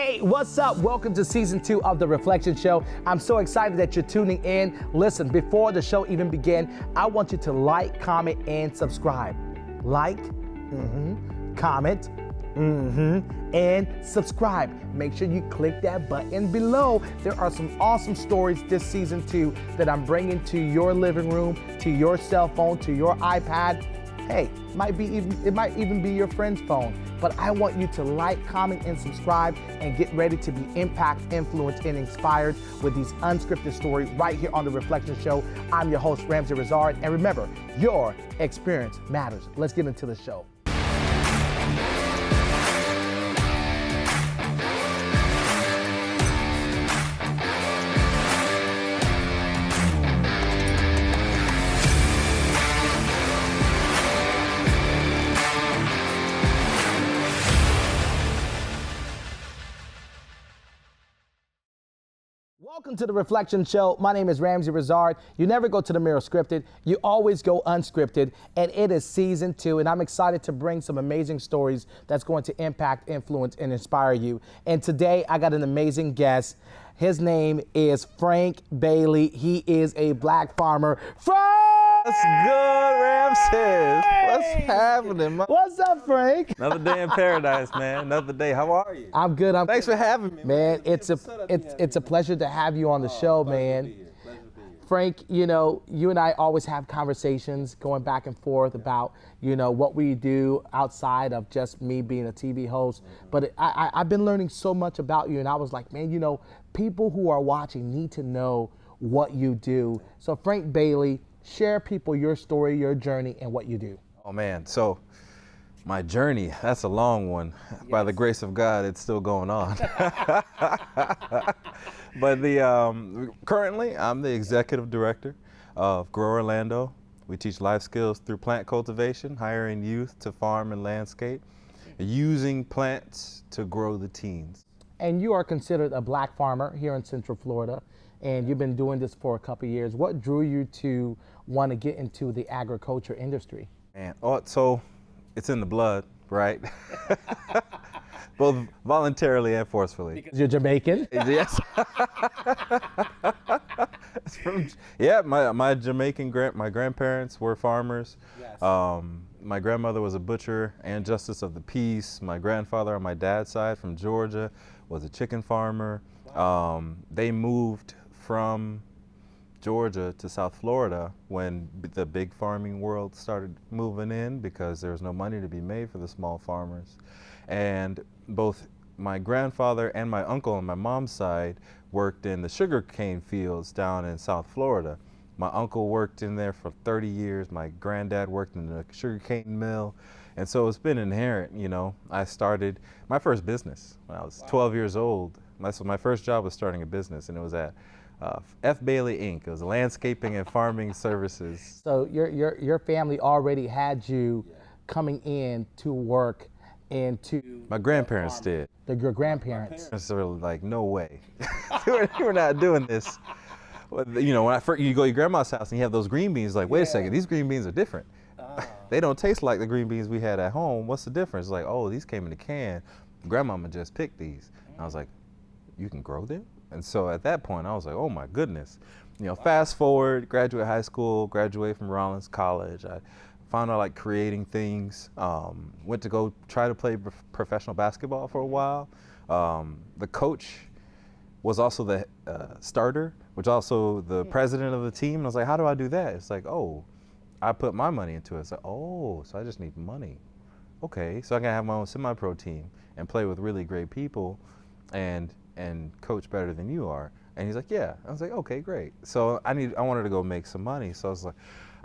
Hey, what's up? Welcome to season 2 of The Reflection Show. I'm so excited that you're tuning in. Listen, before the show even begins, I want you to like, comment, and subscribe. Like, comment, and subscribe. Make sure you click that button below. There are some awesome stories this season 2 that I'm bringing to your living room, to your cell phone, to your iPad. Hey, it might even be your friend's phone. But I want you to like, comment, and subscribe and get ready to be impacted, influenced, and inspired with these unscripted stories right here on The Reflection Show. I'm your host, Ramsey Rizard. And remember, your experience matters. Let's get into the show. Welcome to The Reflection Show. My name is Ramsey Rizard. You never go to the mirror scripted. You always go unscripted. And it is season 2. And I'm excited to bring some amazing stories that's going to impact, influence, and inspire you. And today I got an amazing guest. His name is Frank Bailey. He is a black farmer. Frank! What's good, Ramses? What's happening, man? What's up, Frank? Another day in paradise, man. Another day. How are you? I'm good. Thanks for having me, man. It's a pleasure to have you on the show, man. Pleasure to be here. Frank, you know, you and I always have conversations going back and forth about, you know, what we do outside of just me being a TV host. But I've been learning so much about you, and I was like, man, you know, people who are watching need to know what you do. So Frank Bailey, share people your story, your journey, and what you do. Oh, man. So my journey, that's a long one. Yes. By the grace of God, it's still going on. But currently, I'm the executive director of Grow Orlando. We teach life skills through plant cultivation, hiring youth to farm and landscape, using plants to grow the teens. And you are considered a black farmer here in Central Florida, and you've been doing this for a couple of years. What drew you to want to get into the agriculture industry? Man, so it's in the blood, right? Both voluntarily and forcefully. Because you're Jamaican? Yes. My Jamaican my grandparents were farmers. Yes. My grandmother was a butcher and justice of the peace. My grandfather on my dad's side from Georgia was a chicken farmer. Wow. They moved from Georgia to South Florida when the big farming world started moving in because there was no money to be made for the small farmers. And both my grandfather and my uncle on my mom's side worked in the sugarcane fields down in South Florida. My uncle worked in there for 30 years. My granddad worked in the sugarcane mill. And so it's been inherent, you know. I started my first business when I was 12 years old. My first job was starting a business, and it was at F. Bailey Inc. It was landscaping and farming services. So your family already had you coming in to work into... My grandparents did. Your grandparents? My parents were like, no way. We're not doing this. You know, when you go to your grandma's house and you have those green beans, like, wait a second, these green beans are different. They don't taste like the green beans we had at home. What's the difference? Like, oh, these came in a can. Grandmama just picked these. And I was like, you can grow them? And so at that point, I was like, oh my goodness. You know, fast forward, graduate high school, graduate from Rollins College. I found out like creating things. Went to go try to play professional basketball for a while. The coach was also the starter, which also the president of the team. And I was like, how do I do that? It's like, oh, I put my money into it. It's like, oh, so I just need money. Okay, so I can have my own semi-pro team and play with really great people and coach better than you are. And he's like, yeah. I was like, okay, great. So I wanted to go make some money. So I was like,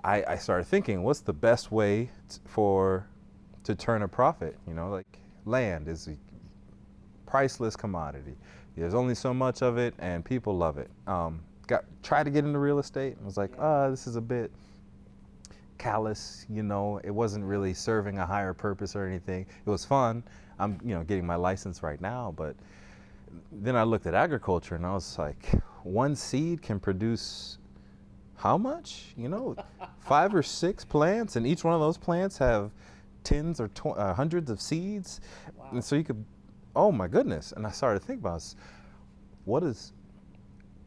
I started thinking, what's the best way to turn a profit? You know, like land is a priceless commodity. There's only so much of it, and people love it. Tried to get into real estate. I was like, this is a bit callous, you know. It wasn't really serving a higher purpose or anything. It was fun. I'm, you know, getting my license right now, but then I looked at agriculture and I was like, one seed can produce how much? You know, 5 or 6 plants, and each one of those plants have tens or hundreds of seeds. Wow. And so you could oh my goodness. And I started to think about this. What is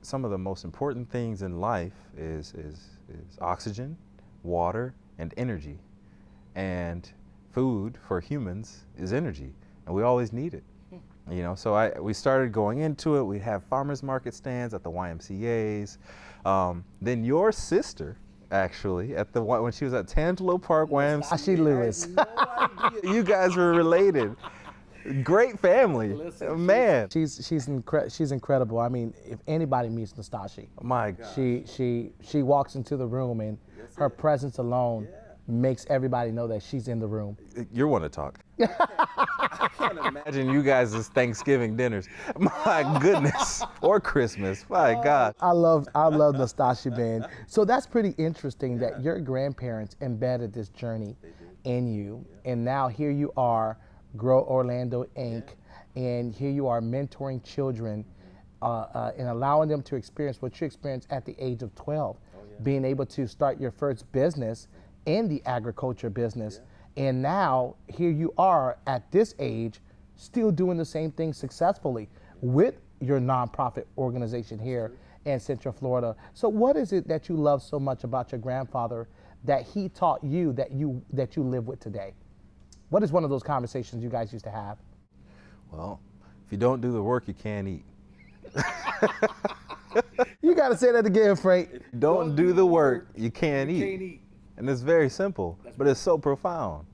some of the most important things in life is oxygen, water, and energy. And food for humans is energy, and we always need it. You know, so we started going into it. We have farmers market stands at the YMCA's. Then your sister, actually, when she was at Tangelo Park YMCA. She Lewis. No idea. You guys were related. Great family. Man. She's incredible. I mean, if anybody meets Nastashi, My God. she walks into the room, and her presence alone makes everybody know that she's in the room. You're one to talk. I can't imagine you guys' Thanksgiving dinners. My goodness. Or Christmas. My God. I love Nastashi, man. So that's pretty interesting that your grandparents embedded this journey in you, and now here you are, Grow Orlando Inc., and here you are mentoring children and allowing them to experience what you experienced at the age of 12, being able to start your first business in the agriculture business. And now here you are at this age still doing the same thing successfully with your nonprofit organization here in Central Florida. So what is it that you love so much about your grandfather that he taught you that you live with today? What is one of those conversations you guys used to have? Well, if you don't do the work, you can't eat. You got to say that again, Frank. If you don't do the work, you can't eat. And it's very simple, but it's so profound.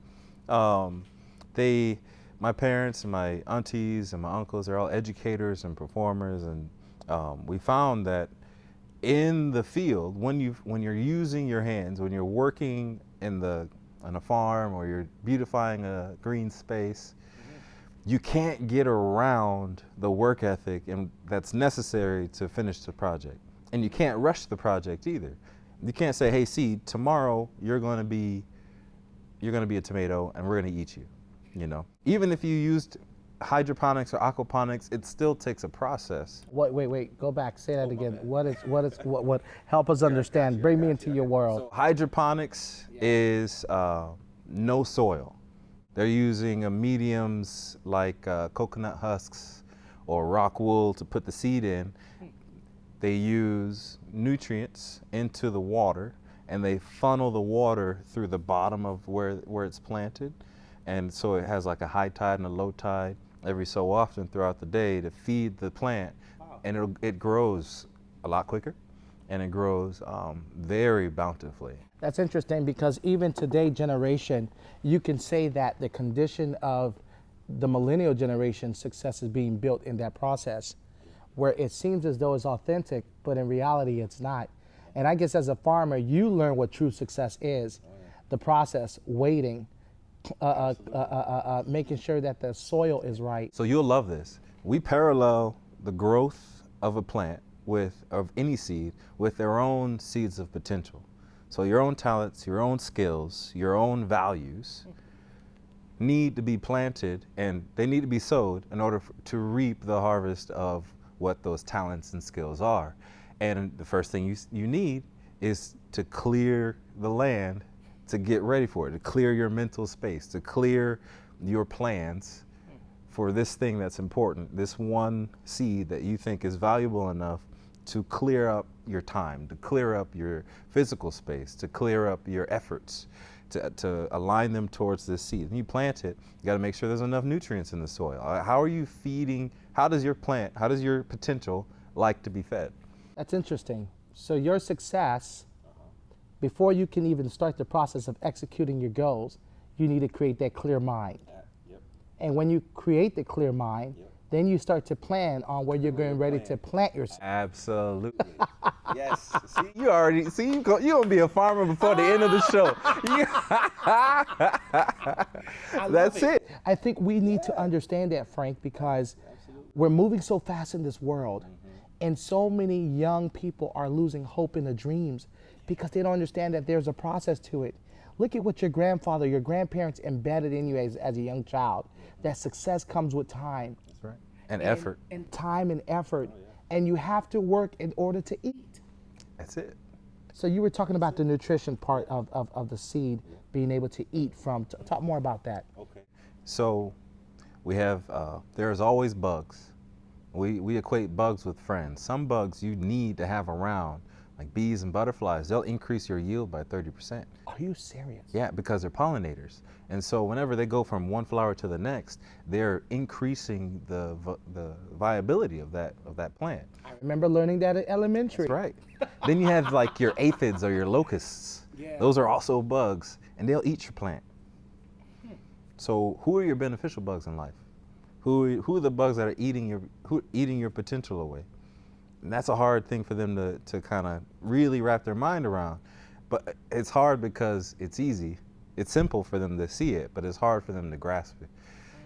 My parents and my aunties and my uncles are all educators and performers, and we found that in the field, when you're using your hands, when you're working on a farm or you're beautifying a green space, you can't get around the work ethic that's necessary to finish the project. And you can't rush the project either. You can't say, hey, seed, tomorrow you're going to be a tomato and we're going to eat you. You know, even if you used hydroponics or aquaponics, it still takes a process. Wait, go back, say that again. What help us understand, bring me into your world. So hydroponics is no soil. They're using mediums like coconut husks or rock wool to put the seed in. They use nutrients into the water, and they funnel the water through the bottom of where it's planted. And so it has like a high tide and a low tide every so often throughout the day to feed the plant. And it grows a lot quicker, and it grows very bountifully. That's interesting, because even today generation, you can say that the condition of the millennial generation success is being built in that process, where it seems as though it's authentic, but in reality it's not. And I guess as a farmer, you learn what true success is, the process, waiting, making sure that the soil is right. So you'll love this. We parallel the growth of a plant of any seed with their own seeds of potential. So your own talents, your own skills, your own values need to be planted, and they need to be sowed in order to reap the harvest of what those talents and skills are. And the first thing you need is to clear the land, to get ready for it, to clear your mental space, to clear your plans for this thing that's important, this one seed that you think is valuable enough to clear up your time, to clear up your physical space, to clear up your efforts, to align them towards this seed. When you plant it, you got to make sure there's enough nutrients in the soil. How are you feeding? How does your potential like to be fed? That's interesting. So your success, before you can even start the process of executing your goals, you need to create that clear mind. And when you create the clear mind, then you start to plan on where you're getting ready to plant yourself. Absolutely. Yes. See, you're gonna be a farmer before the end of the show. That's it. I think we need to understand that, Frank, because we're moving so fast in this world, and so many young people are losing hope in the dreams because they don't understand that there's a process to it. Look at what your grandfather, your grandparents embedded in you as a young child, that success comes with time. That's right. And effort. And time and effort. And you have to work in order to eat. That's it. So you were talking about the nutrition part of the seed, being able to eat from. Talk more about that. Okay. So We have, there's always bugs. We equate bugs with friends. Some bugs you need to have around, like bees and butterflies, they'll increase your yield by 30%. Are you serious? Yeah, because they're pollinators. And so whenever they go from one flower to the next, they're increasing the viability of that plant. I remember learning that at elementary. That's right. Then you have like your aphids or your locusts. Yeah. Those are also bugs, and they'll eat your plant. So who are your beneficial bugs in life? Who are the bugs that are eating your potential away? And that's a hard thing for them to kind of really wrap their mind around. But it's hard because it's easy. It's simple for them to see it, but it's hard for them to grasp it.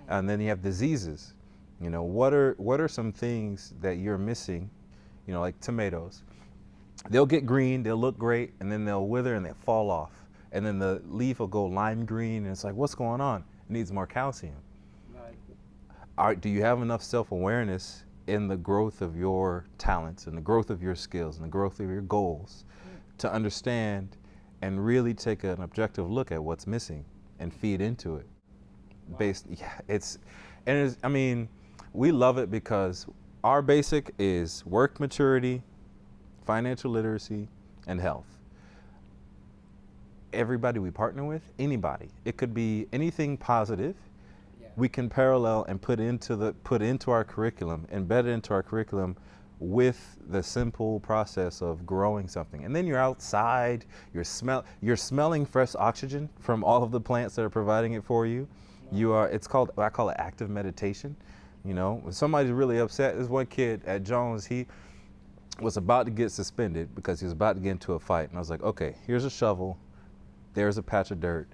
And then you have diseases. You know, what are some things that you're missing? You know, like tomatoes. They'll get green, they'll look great, and then they'll wither and they'll fall off. And then the leaf will go lime green, and it's like, what's going on? It needs more calcium. Do you have enough self-awareness in the growth of your talents and the growth of your skills and the growth of your goals to understand and really take an objective look at what's missing and feed into it? Wow. I mean, we love it because our basic is work maturity, financial literacy, and health. Everybody we partner with, anybody, it could be anything positive. We can parallel and put into our curriculum, embed it into our curriculum with the simple process of growing something. And then you're outside, you're smelling fresh oxygen from all of the plants that are providing it for you. I call it active meditation. You know, when somebody's really upset, there's one kid at Jones, he was about to get suspended because he was about to get into a fight. And I was like, okay, here's a shovel, there's a patch of dirt.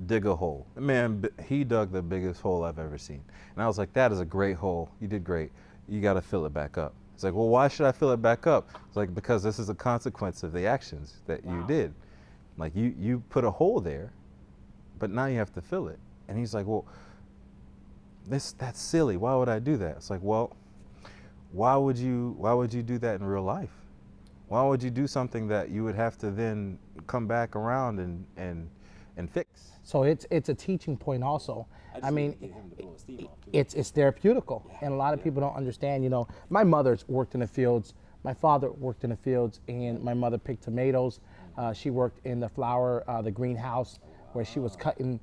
Dig a hole. Man, he dug the biggest hole I've ever seen. And I was like, that is a great hole. You did great. You got to fill it back up. It's like, well, why should I fill it back up? It's like, because this is a consequence of the actions that you did. Like you put a hole there, but now you have to fill it. And he's like, well, that's silly. Why would I do that? It's like, well, why would you do that in real life? Why would you do something that you would have to then come back around and fix? So it's a teaching point also. I mean, it's therapeutical, and a lot of people don't understand. You know, my mother's worked in the fields, my father worked in the fields, and my mother picked tomatoes. She worked in the greenhouse, where she was cutting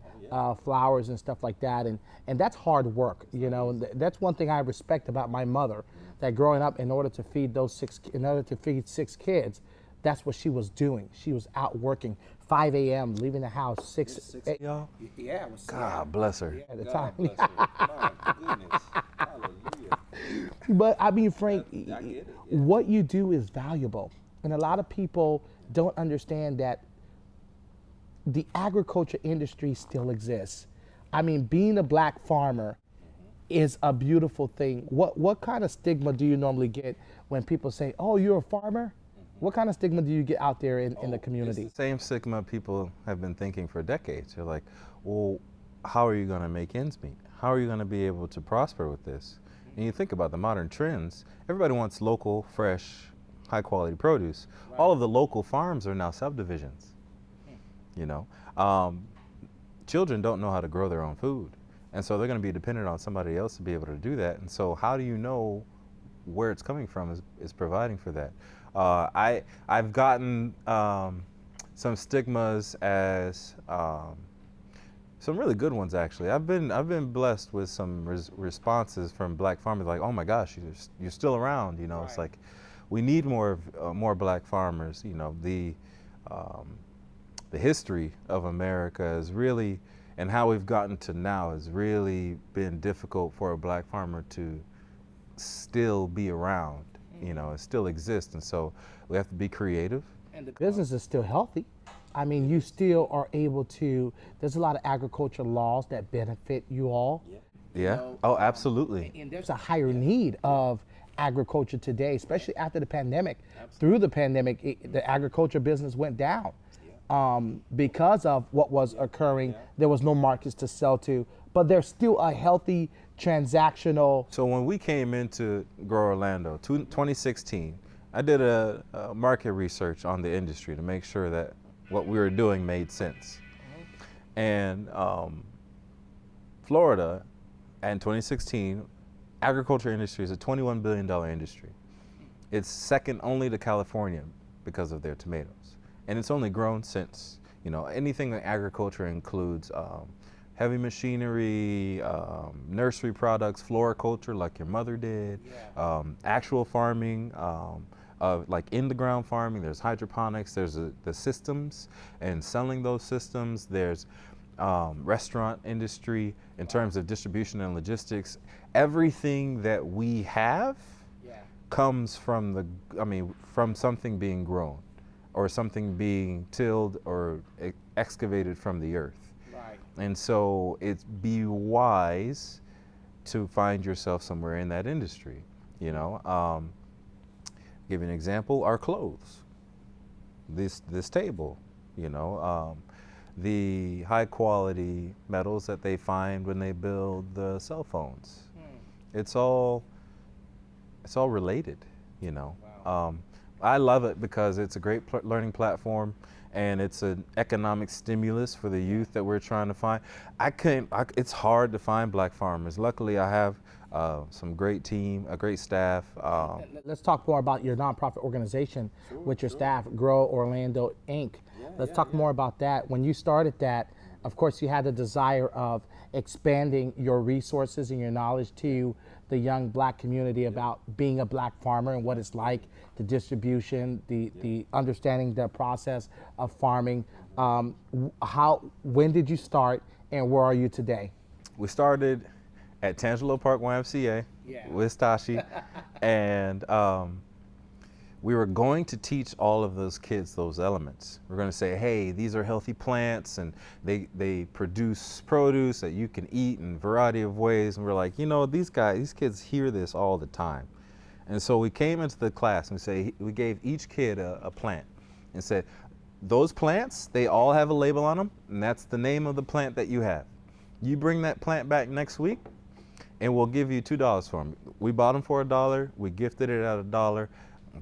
flowers and stuff like that, and that's hard work. You know, and that's one thing I respect about my mother. That growing up, in order to feed 6 kids, that's what she was doing. She was out working 5 a.m., leaving the house 6 y'all? Yeah, it was. God bless her. Yeah, at the God time. bless her. My goodness. Hallelujah. But I mean, Frank, I get it, yeah. what you do is valuable. And a lot of people don't understand that the agriculture industry still exists. I mean, being a black farmer is a beautiful thing. What kind of stigma do you normally get when people say, oh, you're a farmer? What kind of stigma do you get out there in the community? It's the same stigma people have been thinking for decades. They're like, well, how are you going to make ends meet? How are you going to be able to prosper with this? And you think about the modern trends, everybody wants local, fresh, high quality produce. Right. All of the local farms are now subdivisions. You know, children don't know how to grow their own food. And so they're going to be dependent on somebody else to be able to do that. And so how do you know where it's coming from is providing for that? I've gotten some stigmas as some really good ones actually. I've been blessed with some responses from black farmers like, oh my gosh, you're still around. You know, right. It's like we need more black farmers. You know, the history of America is really, and how we've gotten to now has really been difficult for a black farmer to still be around. You know, it still exists, and so we have to be creative. And the business is still healthy. I mean, you still are able to, there's a lot of agriculture laws that benefit you all. Yeah, oh, absolutely. And there's a higher need of agriculture today, especially after the pandemic. Through the pandemic, the agriculture business went down because of what was occurring. There was no markets to sell to, but there's still a healthy transactional. So when we came into Grow Orlando, 2016, I did a market research on the industry to make sure that what we were doing made sense. And Florida in 2016, agriculture industry is a $21 billion industry. It's second only to California because of their tomatoes. And it's only grown since. Anything in agriculture includes heavy machinery, nursery products, floriculture like your mother did, actual farming, like in the ground farming. There's hydroponics, there's the systems and selling those systems. There's restaurant industry in terms of distribution and logistics. Everything that we have comes from from something being grown or something being tilled or excavated from the earth. Right. And so it's be wise to find yourself somewhere in that industry. Give you an example, our clothes, this table, the high quality metals that they find when they build the cell phones. It's all related, Wow. I love it because it's a great learning platform, and it's an economic stimulus for the youth that we're trying to find. It's hard to find black farmers. Luckily, I have some great team, a great staff. Let's talk more about your nonprofit organization with your staff, Grow Orlando Inc. Let's talk more about that. When you started that, of course, you had the desire of expanding your resources and your knowledge to the young black community about being a black farmer and what it's like, the distribution, the understanding the process of farming. When did you start, and where are you today? We started at Tangelo Park YMCA with Tashi, and we were going to teach all of those kids those elements. We're going to say, hey, these are healthy plants, and they produce produce that you can eat in a variety of ways. And we're like, these kids hear this all the time. And so we came into the class and we gave each kid a plant and said, those plants, they all have a label on them, and that's the name of the plant that you have. You bring that plant back next week, and we'll give you $2 for them. We bought them for $1. We gifted it at $1.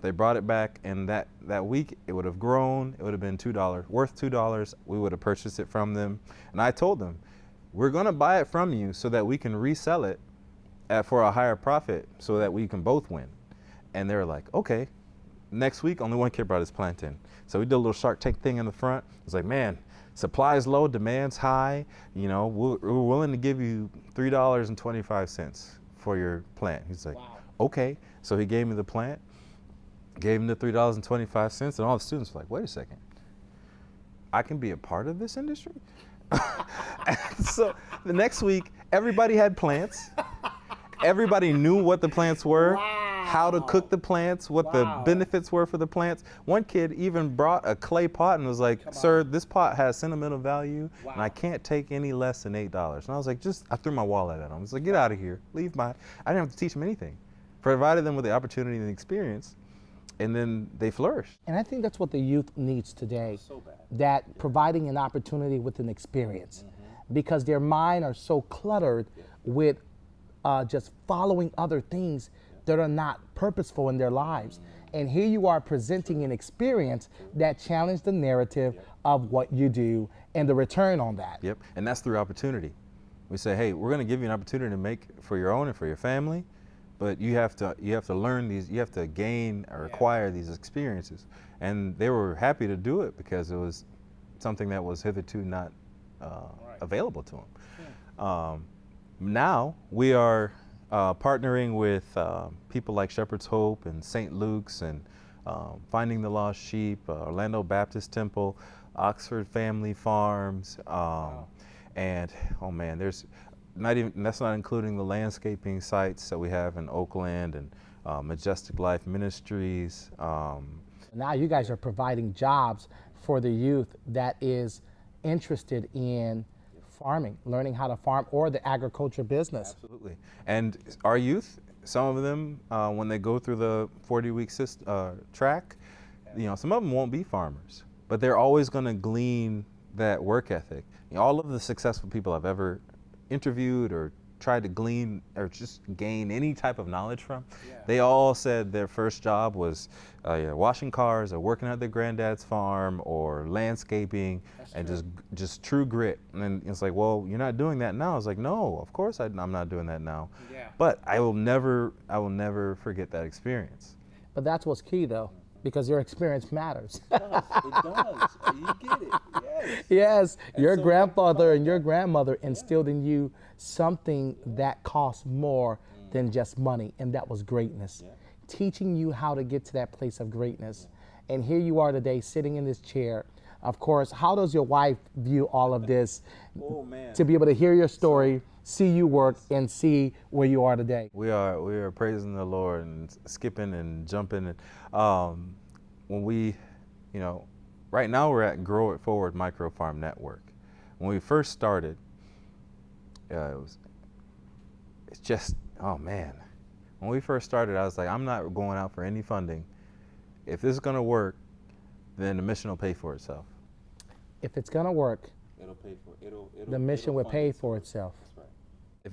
They brought it back, and that week it would have grown. It would have been $2, worth $2. We would have purchased it from them. And I told them, we're going to buy it from you so that we can resell it for a higher profit so that we can both win. And they were like, okay. Next week, only one kid brought his plant in. So we did a little Shark Tank thing in the front. It's like, man, supply's low, demand's high. We're willing to give you $3.25 for your plant. He's like, wow. Okay. So he gave me the plant. Gave him the $3.25, and all the students were like, wait a second, I can be a part of this industry? So the next week, everybody had plants. Everybody knew what the plants were, how to cook the plants, what the benefits were for the plants. One kid even brought a clay pot and was like, sir, this pot has sentimental value, and I can't take any less than $8. And I was like, I threw my wallet at him. I was like, get out of here, I didn't have to teach him anything. Provided them with the opportunity and the experience, and then they flourish. And I think that's what the youth needs today, that providing an opportunity with an experience, because their mind are so cluttered with just following other things that are not purposeful in their lives. And here you are presenting an experience that challenged the narrative of what you do and the return on that. Yep, and that's through opportunity. We say, hey, we're going to give you an opportunity to make for your own and for your family, but you have to learn these, you have to gain or acquire these experiences. And they were happy to do it because it was something that was hitherto not available to them. Now we are partnering with people like Shepherd's Hope and St. Luke's and Finding the Lost Sheep, Orlando Baptist Temple, Oxford Family Farms, and oh man, there's that's not including the landscaping sites that we have in Oakland and Majestic Life Ministries. Now you guys are providing jobs for the youth that is interested in farming, learning how to farm, or the agriculture business. Absolutely. And our youth, some of them, when they go through the 40-week track, some of them won't be farmers, but they're always going to glean that work ethic. All of the successful people I've ever interviewed or tried to glean or just gain any type of knowledge from, they all said their first job was washing cars or working at their granddad's farm or landscaping. And just true grit. And then it's like, well, you're not doing that now. I was like, no, of course I'm not doing that now. But I will never forget that experience. But that's what's key, though, because your experience matters. It does. You get it. Yes. Yes, your grandfather and your grandmother instilled in you something that costs more than just money, and that was greatness. Teaching you how to get to that place of greatness. And here you are today, sitting in this chair. Of course, how does your wife view all of this? Oh, man. To be able to hear your story, see you work, and see where you are today. We are praising the Lord and skipping and jumping. And when we, right now we're at Grow It Forward Micro Farm Network. When we first started, it's just, oh man. When we first started, I was like, I'm not going out for any funding. If this is going to work, then the mission will pay for itself. If it's going to work, It'll pay for the mission will pay for itself.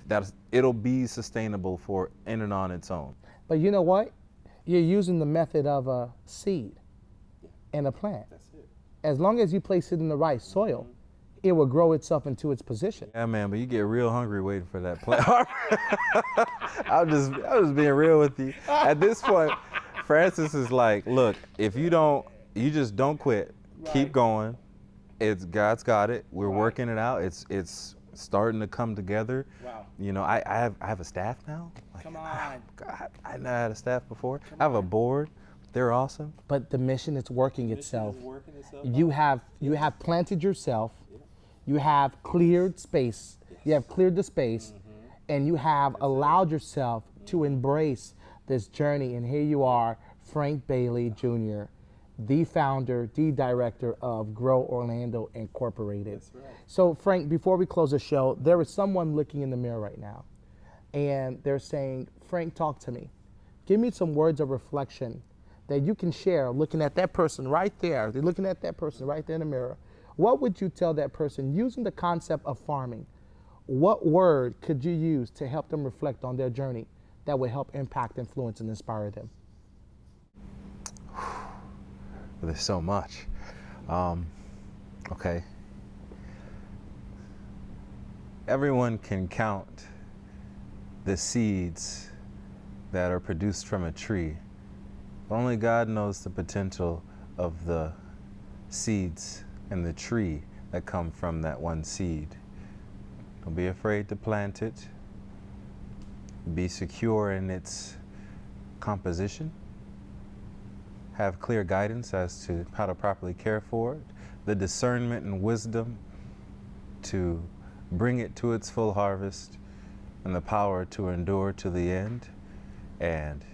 That's right. It'll be sustainable for in and on its own. But you know what? You're using the method of a seed and a plant. That's it. As long as you place it in the right soil, it will grow itself into its position. Yeah, man, but you get real hungry waiting for that plant. I was just being real with you. At this point, Francis is like, look, if you just don't quit. Right. Keep going. God's got it. We're working it out. It's starting to come together. Wow. I have a staff now. Come on. God, I never had a staff before. I have a board. They're awesome. But the mission is working itself. You have planted yourself. You have cleared space. You have cleared the space, and you have allowed yourself to embrace this journey. And here you are, Frank Bailey Jr., the founder, the director of Grow Orlando Incorporated. That's right. So Frank, before we close the show, there is someone looking in the mirror right now, and they're saying, Frank, talk to me. Give me some words of reflection that you can share looking at that person right there. They're looking at that person right there in the mirror. What would you tell that person using the concept of farming? What word could you use to help them reflect on their journey that would help impact, influence, and inspire them? There's so much. Okay. Everyone can count the seeds that are produced from a tree. Only God knows the potential of the seeds and the tree that come from that one seed. Don't be afraid to plant it. Be secure in its composition. Have clear guidance as to how to properly care for it. The discernment and wisdom to bring it to its full harvest, and the power to endure to the end. And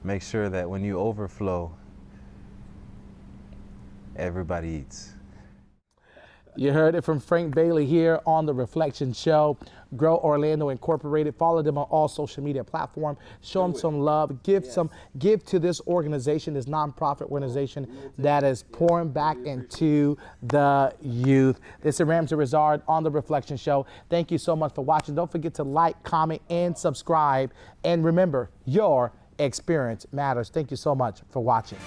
make sure that when you overflow, everybody eats. You heard it from Frank Bailey here on The Reflection Show. Grow Orlando Incorporated. Follow them on all social media platforms. Show them some love. Give to this organization, this nonprofit organization that is pouring back into the youth. This is Ramsey Rizard on The Reflection Show. Thank you so much for watching. Don't forget to like, comment, and subscribe. And remember, your experience matters. Thank you so much for watching.